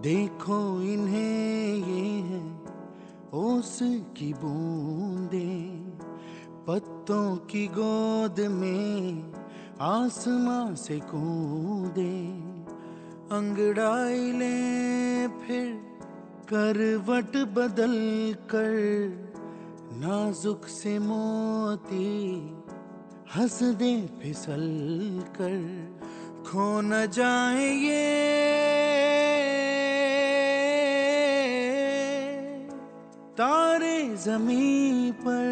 देखो इन्हें, ये है ओस की बूंदें, पत्तों की गोद में आसमां से कूदे। अंगड़ाई ले फिर करवट बदल कर, नाजुक से मोती हंस दे फिसल कर। खो न जाए ये तारे ज़मीं पर,